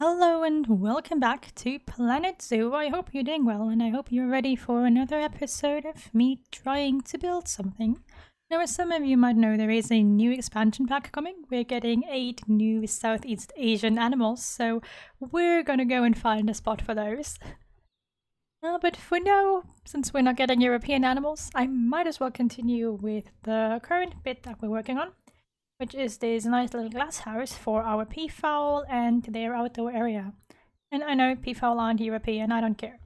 Hello and welcome back to Planet Zoo. I hope you're doing well and I hope you're ready for another episode of me trying to build something. Now, as some of you might know, there is a new expansion pack coming. We're getting 8 new Southeast Asian animals, so we're gonna go and find a spot for those. But for now, since we're not getting European animals, I might as well continue with the current bit that we're working on, which is this nice little glass house for our peafowl and their outdoor area. And I know peafowl aren't European, I don't care.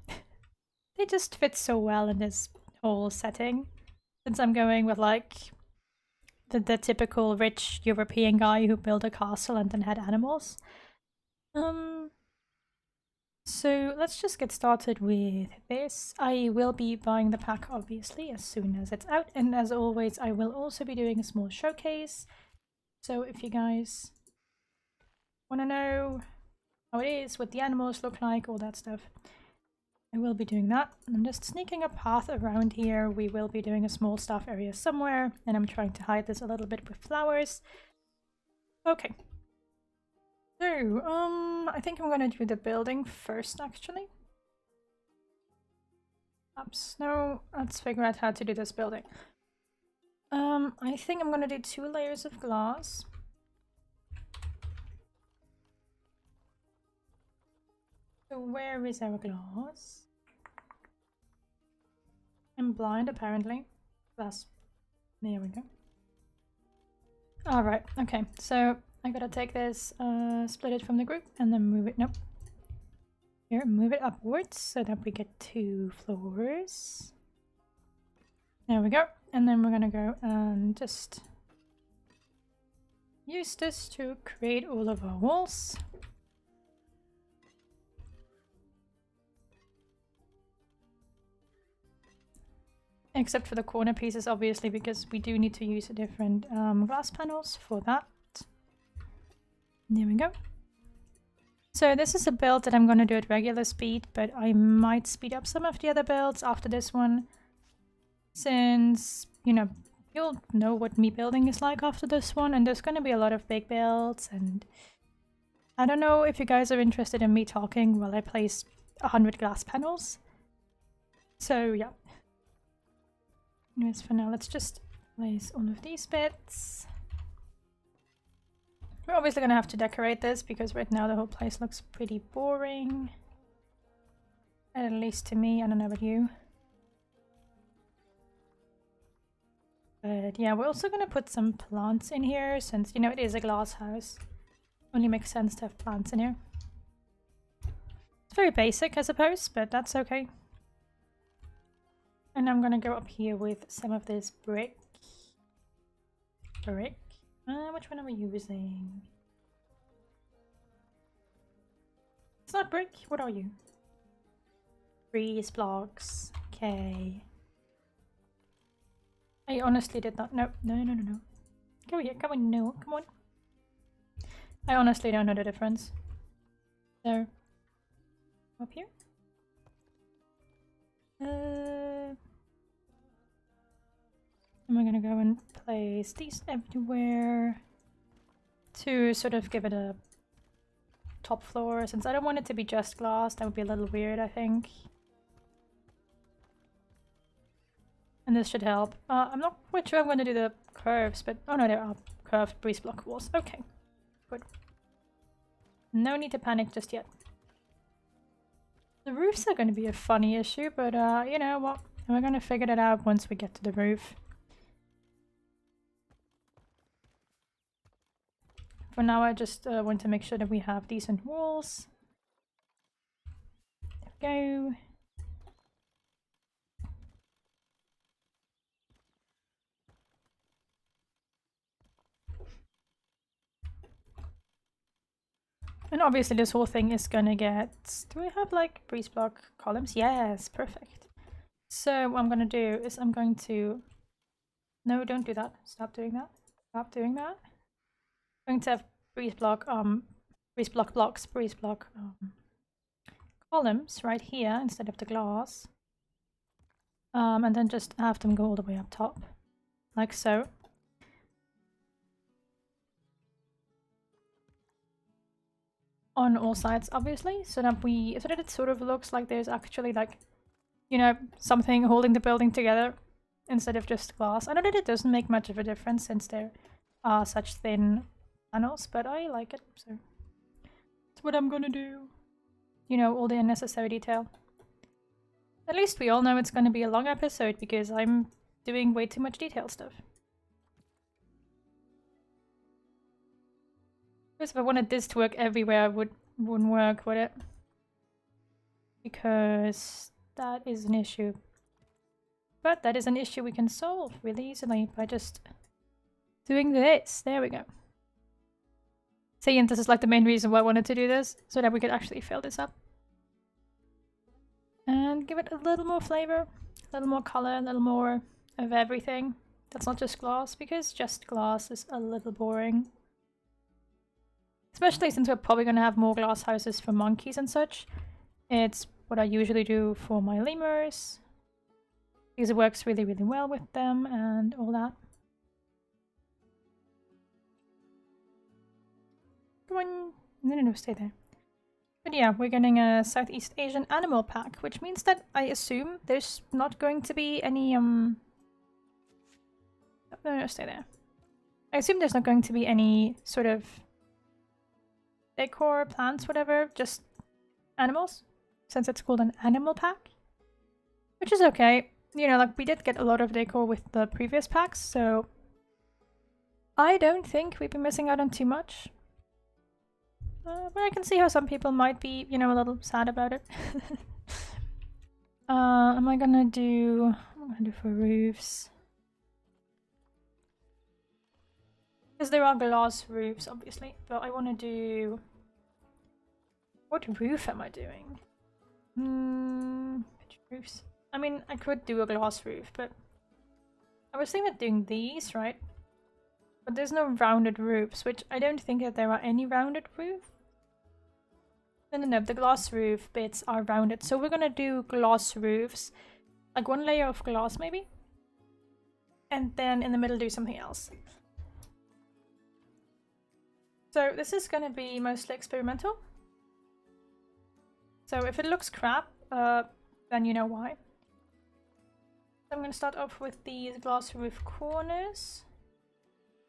They just fit so well in this whole setting, since I'm going with like the typical rich European guy who built a castle and then had animals. So let's just get started with this. I will be buying the pack obviously as soon as it's out, and as always I will also be doing a small showcase. So if you guys want to know how it is, what the animals look like, all that stuff, I will be doing that. I'm just sneaking a path around here. We will be doing a small staff area somewhere, and I'm trying to hide this a little bit with flowers. Okay. So, I think I'm gonna do the building first, actually. Oops, no, let's figure out how to do this building. I think I'm gonna do 2 layers of glass. So where is our glass? I'm blind, apparently. Glass. There we go. Alright, okay, so I gotta take this, split it from the group, and then move it, nope. Here, move it upwards so that we get 2 floors. There we go. And then we're gonna go and just use this to create all of our walls. Except for the corner pieces, obviously, because we do need to use different glass panels for that. There we go. So this is a build that I'm going to do at regular speed, but I might speed up some of the other builds after this one. Since, you know, you'll know what me building is like after this one, and there's going to be a lot of big builds, and I don't know if you guys are interested in me talking while I place 100 glass panels. So yeah. Anyways, for now, let's just place all of these bits. We're obviously going to have to decorate this because right now the whole place looks pretty boring. At least to me, I don't know about you. But yeah, we're also going to put some plants in here since, you know, it is a glass house. Only makes sense to have plants in here. It's very basic, I suppose, but that's okay. And I'm gonna go up here with some of this brick. Which one am I using? It's not brick. What are you? Breeze blocks. Okay. I honestly did not. No. Go here. Come on. No. Come on. I honestly don't know the difference. So, up here. And we're gonna go and place these everywhere to sort of give it a top floor, since I don't want it to be just glass. That would be a little weird, I think. And this should help. I'm not quite sure I'm going to do the curves, but oh no, there are curved breeze block walls. Okay, good. No need to panic just yet. The roofs are going to be a funny issue, but you know what? We're going to figure that out once we get to the roof. For now, I just want to make sure that we have decent walls. There we go. And obviously this whole thing is gonna get... Do we have like breeze block columns? Yes, perfect. So what I'm gonna do is I'm going to... No, don't do that. Stop doing that. Stop doing that. I'm going to have breeze block columns right here instead of the glass. And then just have them go all the way up top. Like so. on all sides, obviously, so that it sort of looks like there's actually like, you know, something holding the building together instead of just glass. I know that it doesn't make much of a difference since there are such thin panels, but I like it, so that's what I'm gonna do. You know, all the unnecessary detail. At least we all know it's gonna be a long episode because I'm doing way too much detail stuff. Because if I wanted this to work everywhere, it wouldn't work, would it? Because that is an issue. But that is an issue we can solve really easily by just doing this. There we go. See, and this is like the main reason why I wanted to do this, so that we could actually fill this up. And give it a little more flavor, a little more color, a little more of everything. That's not just glass, because just glass is a little boring. Especially since we're probably going to have more glass houses for monkeys and such. It's what I usually do for my lemurs. Because it works really, really well with them and all that. Come on. No, stay there. But yeah, we're getting a Southeast Asian animal pack, which means that I assume there's not going to be any, No, stay there. I assume there's not going to be any sort of decor, plants, whatever, just animals, since it's called an animal pack. Which is okay. You know, like, we did get a lot of decor with the previous packs, so I don't think we've been missing out on too much. But I can see how some people might be, you know, a little sad about it. Am I gonna do... What am I gonna do for roofs? Because there are glass roofs, obviously, but I want to do... What roof am I doing? Which roofs? I mean, I could do a glass roof, but... I was thinking of doing these, right? But there's no rounded roofs, which I don't think that there are any rounded roofs. No, the glass roof bits are rounded, so we're gonna do glass roofs. Like one layer of glass, maybe? And then in the middle do something else. So this is gonna be mostly experimental. So if it looks crap, then you know why. So I'm gonna start off with these glass roof corners.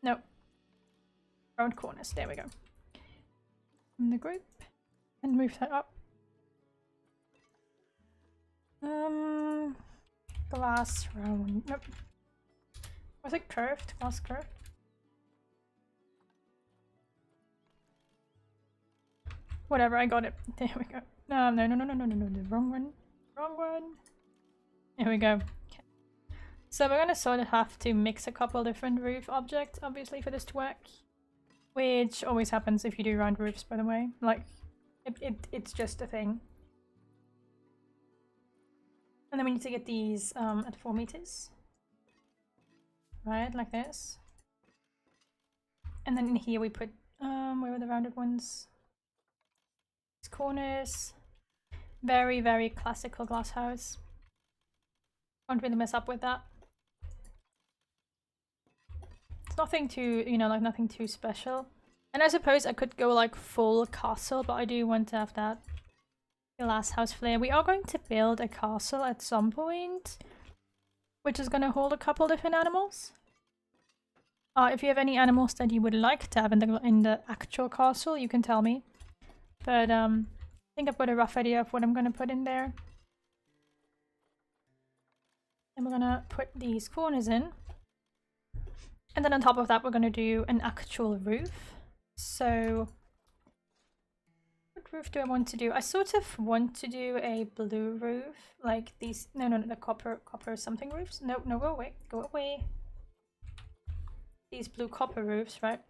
No. Round corners, there we go. In the group. And move that up. Glass round. Nope. Was it curved? Glass curved? Whatever, I got it. There we go. No, the wrong one. Wrong one. There we go. Okay. So we're gonna sort of have to mix a couple different roof objects, obviously, for this to work. Which always happens if you do round roofs, by the way. Like, it's just a thing. And then we need to get these at 4 meters. Right, like this. And then in here we put, where were the rounded ones? These corners. Very, very classical glass house. Can't really mess up with that. It's nothing too, you know, like nothing too special. And I suppose I could go like full castle, but I do want to have that glass house flair. We are going to build a castle at some point, which is going to hold a couple different animals. If you have any animals that you would like to have in the actual castle, you can tell me. But I think I've got a rough idea of what I'm going to put in there. And we're going to put these corners in. And then on top of that, we're going to do an actual roof. So, what roof do I want to do? I sort of want to do a blue roof, like these. No, the copper something roofs. No, go away. These blue copper roofs, right?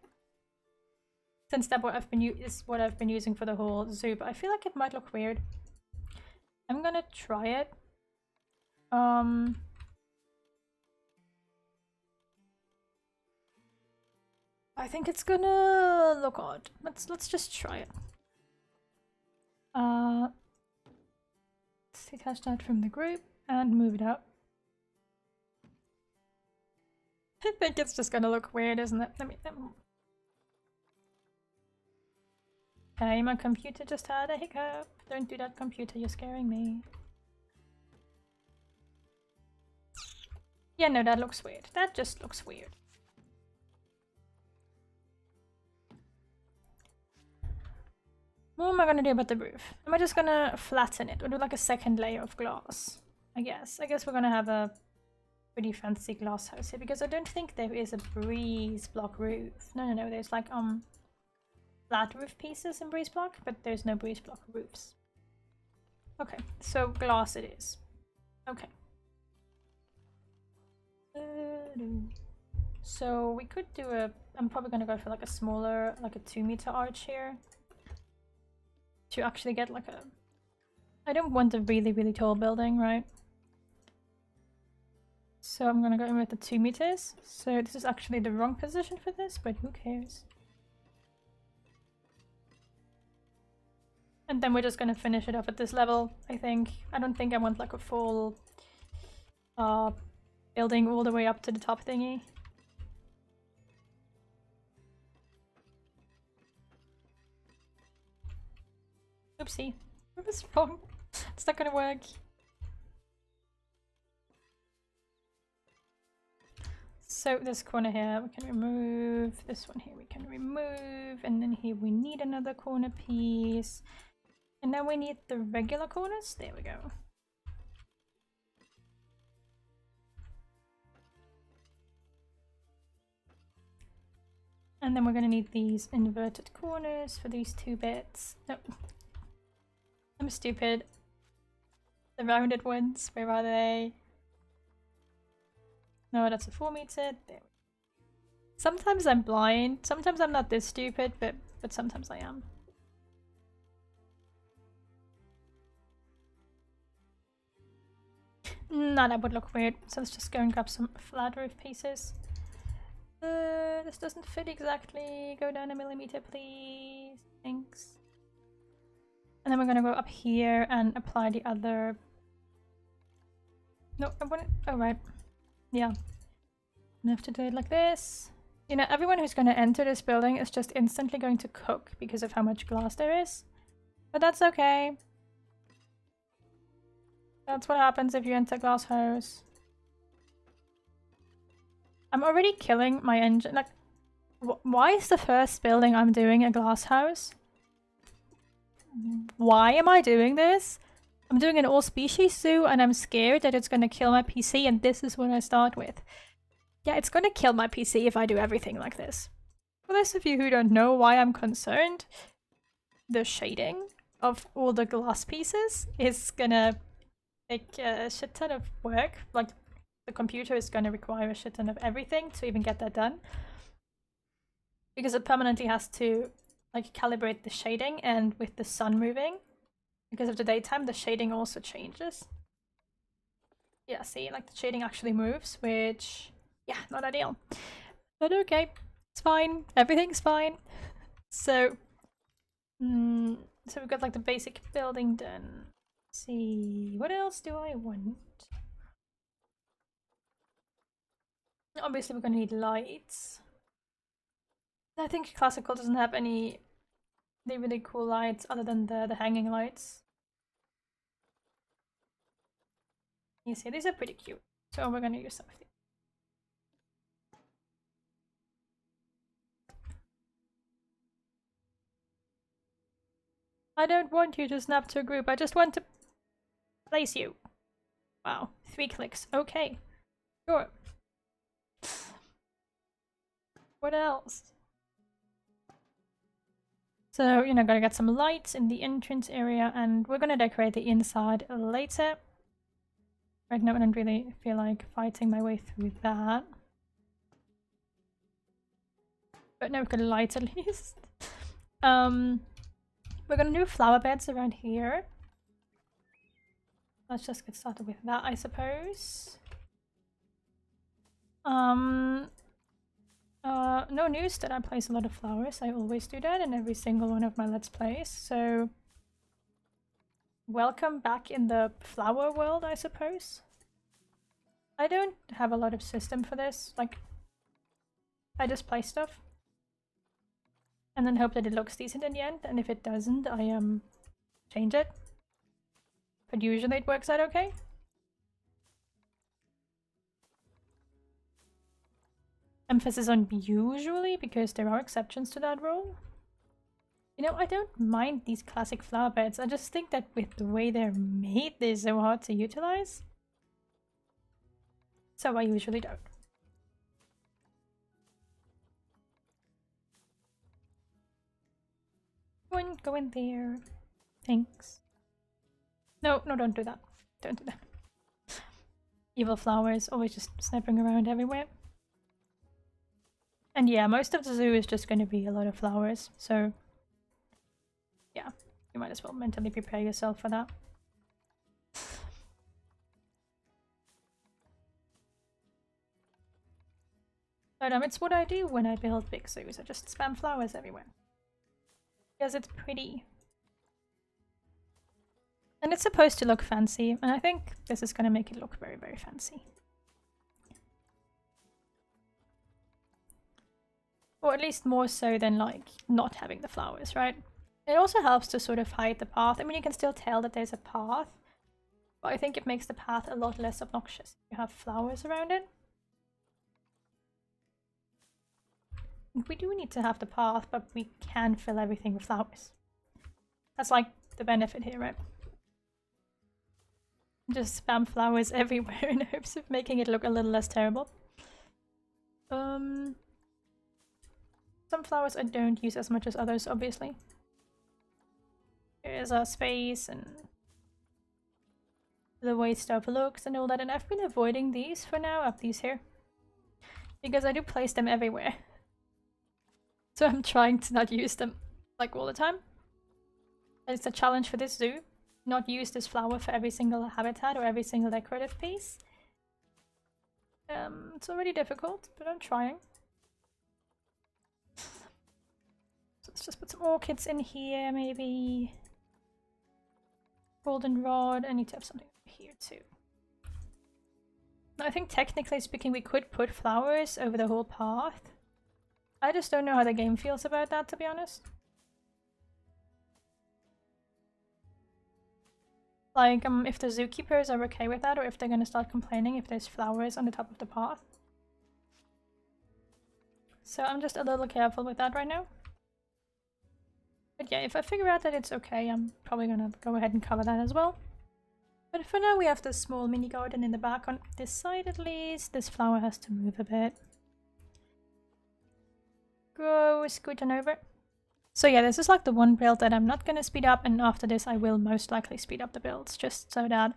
Since that's what is what I've been using for the whole zoo, but I feel like it might look weird. I'm gonna try it. I think it's gonna look odd. Let's just try it. Let's detach that from the group and move it up. I think it's just gonna look weird, isn't it? Let me Okay, my computer just had a hiccup. Don't do that, computer, you're scaring me. Yeah, no, that looks weird. That just looks weird. What am I gonna do about the roof? Am I just gonna flatten it or do like a second layer of glass? I guess we're gonna have a pretty fancy glass house here because I don't think there is a breeze block roof. No, there's like flat roof pieces in breeze block, but there's no breeze block roofs. Okay, so glass it is. Okay. So we could do I'm probably gonna go for like a smaller, like a 2-meter arch here. To actually get like a... I don't want a really tall building, right? So I'm gonna go in with the 2 meters. So this is actually the wrong position for this, but who cares? And then we're just gonna finish it off at this level, I think. I don't think I want like a full building all the way up to the top thingy. Oopsie. I was wrong. It's not gonna work. So this corner here we can remove, this one here we can remove, and then here we need another corner piece. And then we need the regular corners. There we go. And then we're gonna need these inverted corners for these 2 bits. Nope. I'm stupid. The rounded ones, where are they? No, that's a 4 meter. There. Sometimes I'm blind. Sometimes I'm not this stupid, but sometimes I am. No, that would look weird. So let's just go and grab some flat roof pieces. This doesn't fit exactly. Go down a millimeter, please. Thanks. And then we're gonna go up here and apply the other... No, I wouldn't... Oh, right. Yeah. I have to do it like this. You know, everyone who's gonna enter this building is just instantly going to cook because of how much glass there is. But that's okay. That's what happens if you enter glass house. I'm already killing my engine. Like, why is the first building I'm doing a glass house? Why am I doing this? I'm doing an all species zoo and I'm scared that it's gonna kill my PC, and this is what I start with. Yeah, it's gonna kill my PC if I do everything like this. For those of you who don't know why I'm concerned, the shading of all the glass pieces is gonna take a shit ton of work. Like, the computer is gonna require a shit ton of everything to even get that done. Because it permanently has to like calibrate the shading, and with the sun moving, because of the daytime, the shading also changes. Yeah, see, like the shading actually moves, which, yeah, not ideal. But okay, it's fine. Everything's fine. So, so we've got like the basic building done. Let's see, what else do I want? Obviously, we're gonna need lights. I think classical doesn't have any really cool lights other than the hanging lights. You see, these are pretty cute. So we're gonna use some of these. I don't want you to snap to a group. I just want to place you. Wow, 3 clicks. Okay, sure. What else? So, you know, gotta get some lights in the entrance area, and we're gonna decorate the inside later. Right now I don't really feel like fighting my way through that. But now we've got lights at least. We're gonna do flower beds around here. Let's just get started with that, I suppose. No news that I place a lot of flowers. I always do that in every single one of my Let's Plays, so... Welcome back in the flower world, I suppose. I don't have a lot of system for this, like... I just play stuff. and then hope that it looks decent in the end, and if it doesn't, I change it. But usually it works out okay. Emphasis on usually, because there are exceptions to that rule. You know, I don't mind these classic flower beds, I just think that with the way they're made, they're so hard to utilize. So I usually don't. Go in there. Thanks. No, don't do that. Don't do that. Evil flowers, always just snapping around everywhere. And yeah, most of the zoo is just going to be a lot of flowers, so yeah, you might as well mentally prepare yourself for that. But it's what I do when I build big zoos, I just spam flowers everywhere. Because it's pretty. And it's supposed to look fancy, and I think this is going to make it look very, very fancy. Or at least more so than, like, not having the flowers, right? It also helps to sort of hide the path. I mean, you can still tell that there's a path, but I think it makes the path a lot less obnoxious if you have flowers around it. And we do need to have the path, but we can fill everything with flowers. That's like the benefit here, right? Just spam flowers everywhere in hopes of making it look a little less terrible. Some flowers I don't use as much as others, obviously. There's our space and the way stuff looks and all that, and I've been avoiding these for now, up these here. Because I do place them everywhere. So I'm trying to not use them, like, all the time. And it's a challenge for this zoo. Not use this flower for every single habitat or every single decorative piece. It's already difficult, but I'm trying. So let's just put some orchids in here, maybe. Goldenrod. I need to have something here too. I think technically speaking we could put flowers over the whole path. I just don't know how the game feels about that, to be honest. Like, if the zookeepers are okay with that, or if they're gonna start complaining if there's flowers on the top of the path. So I'm just a little careful with that right now. But yeah, if I figure out that it's okay, I'm probably gonna go ahead and cover that as well. But for now we have this small mini garden in the back on this side at least. This flower has to move a bit. Go, scoot on over. So yeah, this is like the one build that I'm not gonna speed up, and after this I will most likely speed up the builds, just so that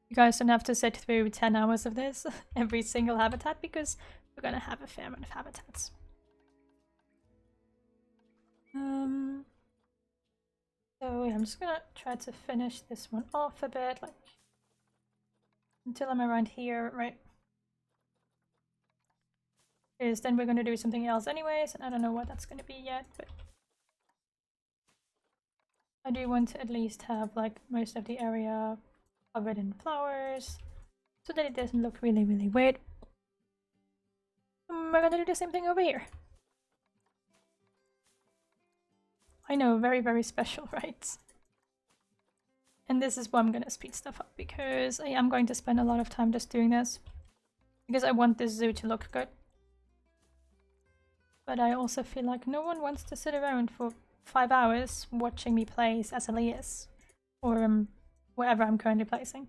you guys don't have to sit through 10 hours of this every single habitat, because we're gonna have a fair amount of habitats. So yeah, I'm just gonna try to finish this one off a bit, like until I'm around here, right? Because then we're gonna do something else anyways, and I don't know what that's gonna be yet, but I do want to at least have like most of the area covered in flowers so that it doesn't look really, really weird. We're gonna do the same thing over here. I know, very, very special, right? And this is why I'm gonna speed stuff up, because I am going to spend a lot of time just doing this. Because I want this zoo to look good. But I also feel like no one wants to sit around for 5 hours watching me place as Elias. Or wherever I'm currently placing.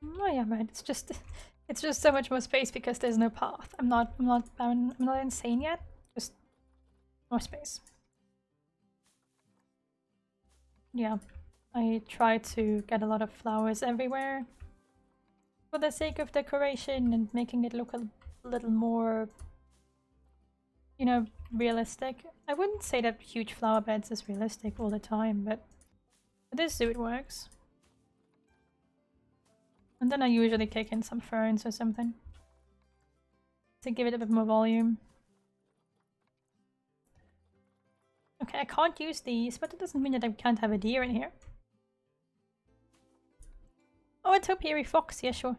Oh yeah, right. It's just so much more space because there's no path. I'm not insane yet. Just more space. Yeah, I try to get a lot of flowers everywhere for the sake of decoration and making it look a little more, you know, realistic. I wouldn't say that huge flower beds is realistic all the time, but for this zoo it works. And then I usually kick in some ferns or something to give it a bit more volume. Okay, I can't use these, but it doesn't mean that I can't have a deer in here. Oh, a topiary fox, yeah, sure.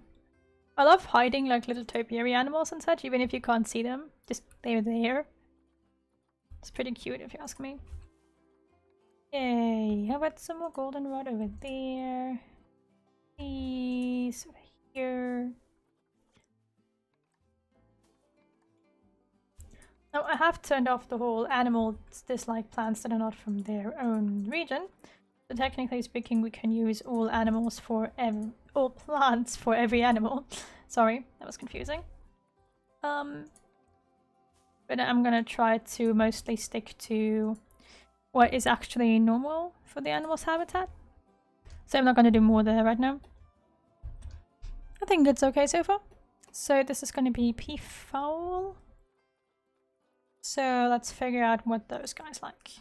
I love hiding like little topiary animals and such, even if you can't see them. Just they're there. It's pretty cute if you ask me. Yay, how about some more goldenrod over there? These over here. Now I have turned off the whole animals dislike plants that are not from their own region. So technically speaking, we can use all animals for all plants for every animal. Sorry, that was confusing. But I'm gonna try to mostly stick to what is actually normal for the animal's habitat. So I'm not gonna do more there right now. I think it's okay so far. So this is gonna be peafowl. So let's figure out what those guys like.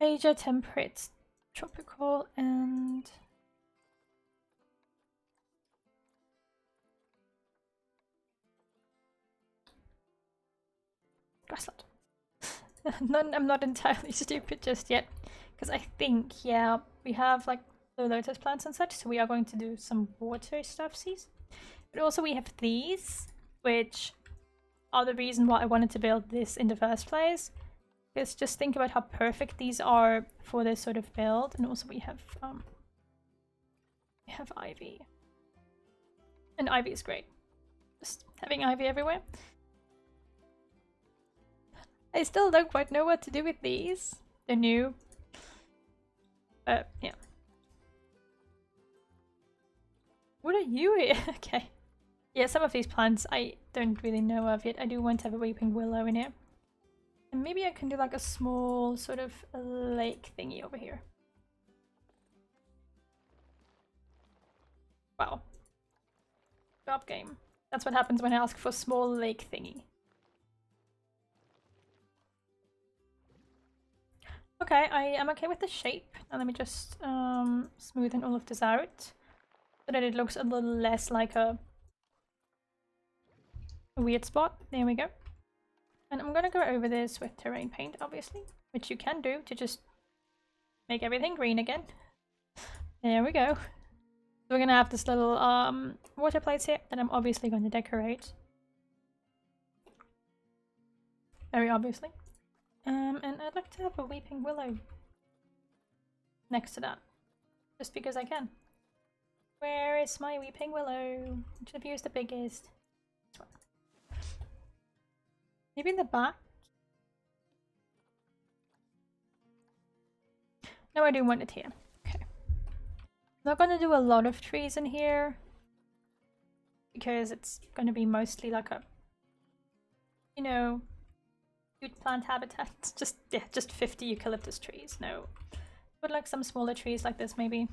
Asia, temperate, tropical, and grassland. I'm not entirely stupid just yet, because I think, yeah, we have like the lotus plants and such, so we are going to do some water stuff, but also we have these, which are the reason why I wanted to build this in the first place. Because just think about how perfect these are for this sort of build, and also we have ivy, and ivy is great. Just having ivy everywhere. I still don't quite know what to do with these. They're new. But yeah. What are you? Okay. Yeah, some of these plants I don't really know of yet. I do want to have a weeping willow in here. And maybe I can do like a small sort of lake thingy over here. Wow. Job game. That's what happens when I ask for small lake thingy. Okay, I am okay with the shape. Now let me just smoothen all of this out so that it looks a little less like a weird spot. There we go. And I'm gonna go over this with terrain paint, obviously, which you can do to just make everything green again. There we go. So we're gonna have this little water plates here that I'm obviously going to decorate. Very obviously. And I'd like to have a weeping willow next to that, just because I can. Where is my weeping willow? Which of you is the biggest? This one. Maybe in the back? No, I do want it here. Okay. Not gonna do a lot of trees in here, because it's gonna be mostly like a, you know, cute plant habitat. Just 50 eucalyptus trees. No, but like some smaller trees like this maybe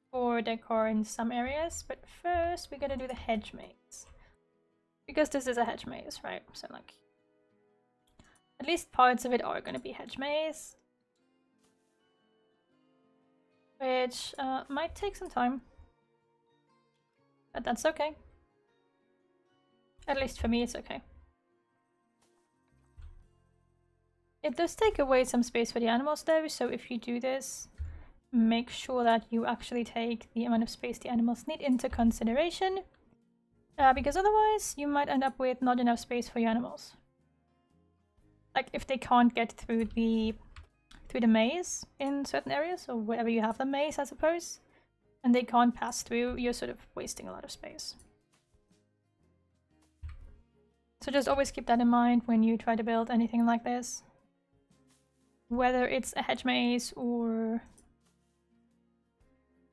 for decor in some areas. But first we gotta do the hedge maze, because this is a hedge maze, right? So like at least parts of it are gonna be hedge maze, which might take some time, but that's okay. At least for me, it's okay. It does take away some space for the animals though, so if you do this, make sure that you actually take the amount of space the animals need into consideration, because otherwise you might end up with not enough space for your animals. Like if they can't get through the maze in certain areas, or wherever you have the maze I suppose, and they can't pass through, you're sort of wasting a lot of space. So just always keep that in mind when you try to build anything like this. Whether it's a hedge maze or...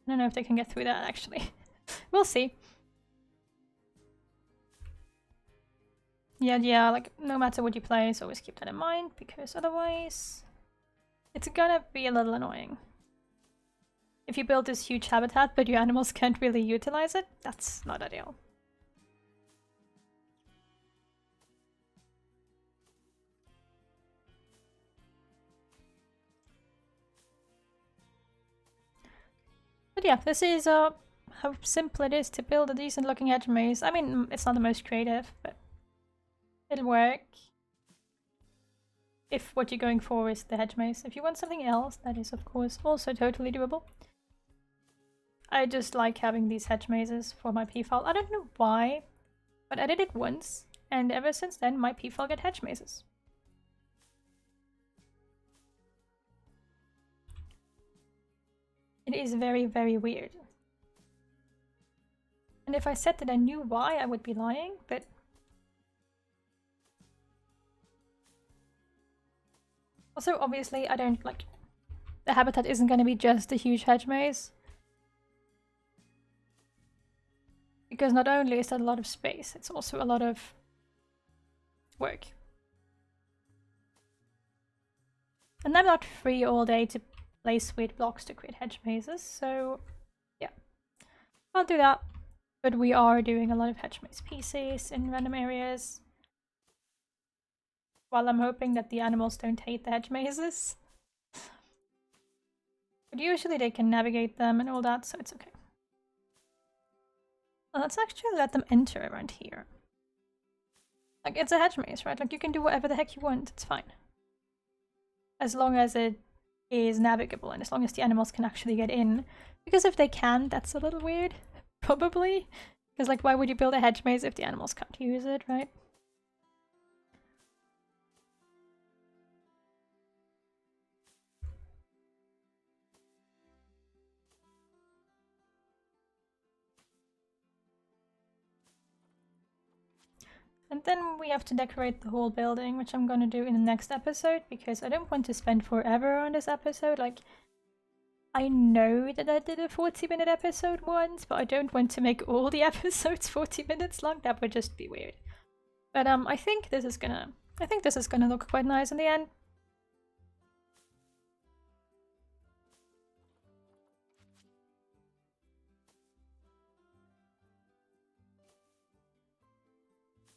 I don't know if they can get through that actually. We'll see. Yeah, like no matter what you place, always keep that in mind, because otherwise it's gonna be a little annoying. If you build this huge habitat but your animals can't really utilize it, that's not ideal. But yeah, this is how simple it is to build a decent looking hedge maze. I mean, it's not the most creative, but it'll work. if what you're going for is the hedge maze. If you want something else, that is of course also totally doable. I just like having these hedge mazes for my p-file. I don't know why, but I did it once, and ever since then my p-file get hedge mazes. It is very, very weird. And if I said that I knew why, I would be lying, but also, obviously, I don't like... The habitat isn't going to be just a huge hedge maze. Because not only is that a lot of space, it's also a lot of work. And I'm not free all day to place weird blocks to create hedge mazes, so yeah. I'll do that. But we are doing a lot of hedge maze pieces in random areas. While I'm hoping that the animals don't hate the hedge mazes. But usually they can navigate them and all that, so it's okay. Well, let's actually let them enter around here. Like, it's a hedge maze, right? Like, you can do whatever the heck you want, it's fine. As long as it is navigable and as long as the animals can actually get in. Because if they can, that's a little weird. Probably. Because, like, why would you build a hedge maze if the animals can't use it, right? And then we have to decorate the whole building, which I'm gonna do in the next episode, because I don't want to spend forever on this episode. Like, I know that I did a 40-minute episode once, but I don't want to make all the episodes 40 minutes long. That would just be weird. But I think this is gonna look quite nice in the end.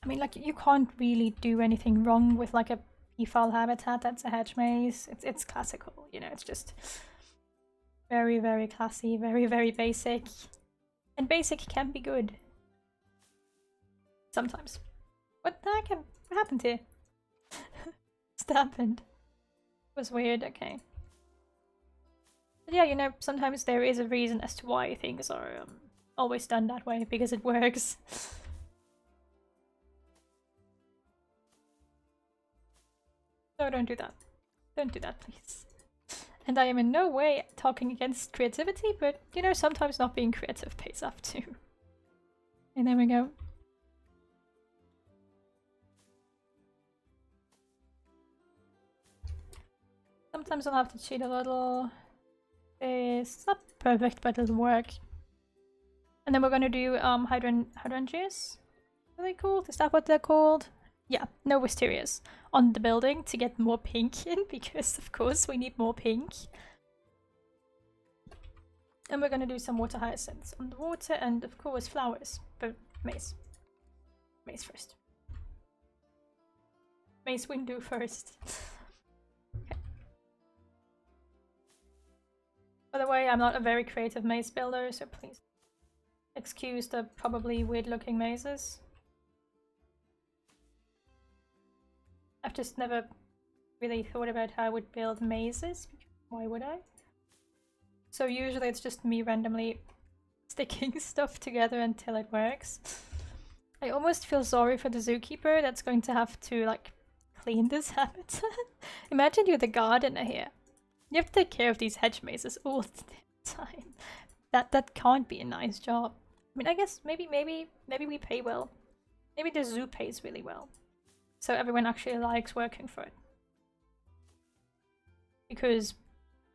I mean, like, you can't really do anything wrong with like a p-file habitat that's a hedge maze. It's classical, you know, it's just very, very classy, very, very basic. And basic can be good. Sometimes. What the heck happened here? What happened? It was weird, okay. But yeah, you know, sometimes there is a reason as to why things are always done that way, because it works. No, don't do that. Don't do that, please. And I am in no way talking against creativity, but, you know, sometimes not being creative pays off too. And there we go. Sometimes I'll have to cheat a little. It's not perfect, but it'll work. And then we're gonna do hydrangeas. Are they called? Is that what they're called? Yeah, no wisterias on the building to get more pink in, because of course we need more pink. And we're gonna do some water hyacinths on the water, and of course flowers, but maze. Maze first. Maze window first. Okay. By the way, I'm not a very creative maze builder, so please excuse the probably weird looking mazes. I've just never really thought about how I would build mazes, because why would I? So usually it's just me randomly sticking stuff together until it works. I almost feel sorry for the zookeeper that's going to have to, like, clean this habitat. Imagine you're the gardener here. You have to take care of these hedge mazes all the time. That can't be a nice job. I mean, I guess maybe we pay well. Maybe the zoo pays really well. So everyone actually likes working for it. Because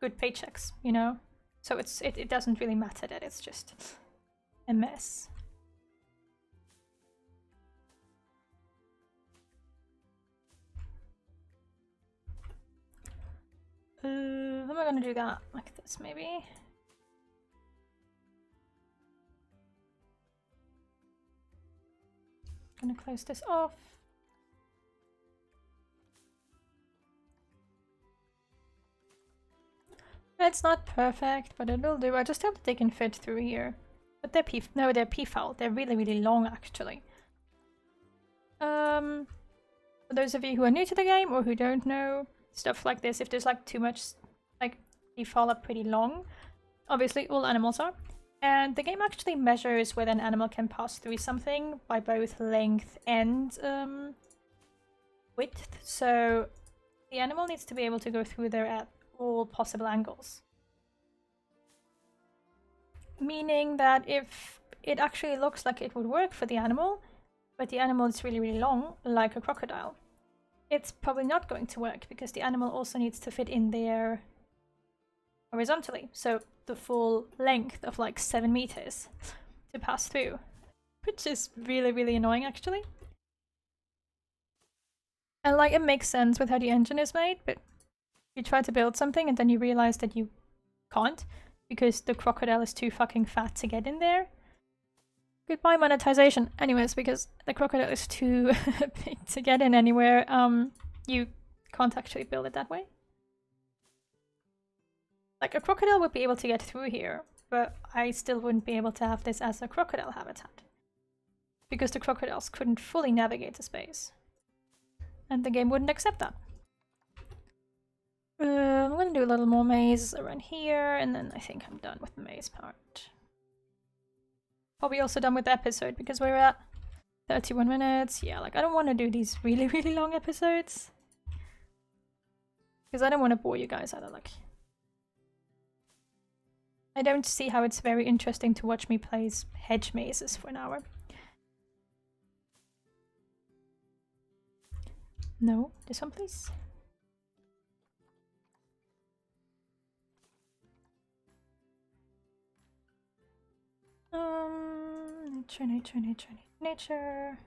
good paychecks, you know? So it doesn't really matter that it's just a mess. How am I gonna do that? Like this, maybe? Gonna close this off. It's not perfect, but it'll do. I just hope that they can fit through here. But they're they're p-foul. They're really, really long, actually. But For those of you who are new to the game or who don't know, stuff like this, if there's like too much, like they fall up pretty long. Obviously all animals are. And the game actually measures whether an animal can pass through something by both length and width. So the animal needs to be able to go through there at all possible angles. Meaning that if it actually looks like it would work for the animal, but the animal is really, really long, like a crocodile, it's probably not going to work because the animal also needs to fit in there horizontally. So the full length of like 7 meters to pass through, which is really, really annoying actually. And like it makes sense with how the engine is made, but you try to build something and then you realize that you can't because the crocodile is too fucking fat to get in there. Goodbye monetization. Anyways, because the crocodile is too big to get in anywhere, you can't actually build it that way. Like a crocodile would be able to get through here, but I still wouldn't be able to have this as a crocodile habitat. Because the crocodiles couldn't fully navigate the space. And the game wouldn't accept that. I'm gonna do a little more maze around here, and then I think I'm done with the maze part. Probably also done with the episode, because we're at 31 minutes. Yeah, like I don't want to do these really, really long episodes. Because I don't want to bore you guys either, like... I don't see how it's very interesting to watch me play hedge mazes for an hour. No, this one please. Nature.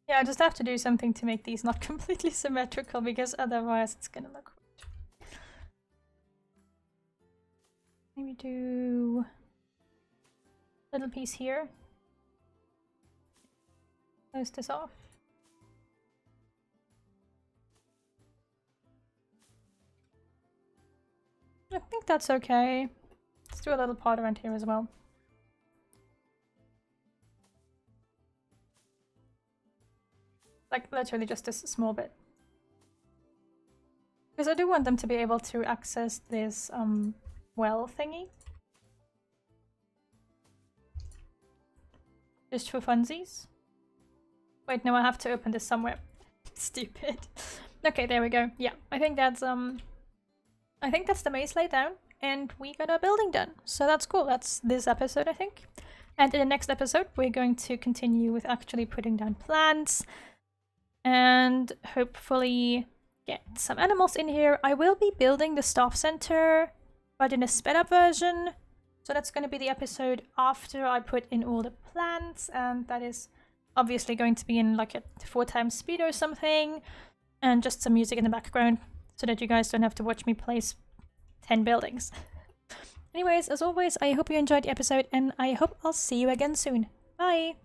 Yeah, I just have to do something to make these not completely symmetrical because otherwise it's gonna look weird. Maybe do a little piece here. Close this off. I think that's okay. Let's do a little part around here as well. Like literally just this small bit. Because I do want them to be able to access this well thingy. Just for funsies. Wait, no, I have to open this somewhere. Stupid. Okay, there we go. Yeah, I think that's the maze laid down, and we got our building done. So that's cool. That's this episode, I think. And in the next episode, we're going to continue with actually putting down plants and hopefully get some animals in here. I will be building the staff center, but in a sped up version. So that's going to be the episode after I put in all the plants, and that is obviously going to be in like a 4x speed or something, and just some music in the background so that you guys don't have to watch me place 10 buildings. Anyways, as always, I hope you enjoyed the episode, and I hope I'll see you again soon. Bye!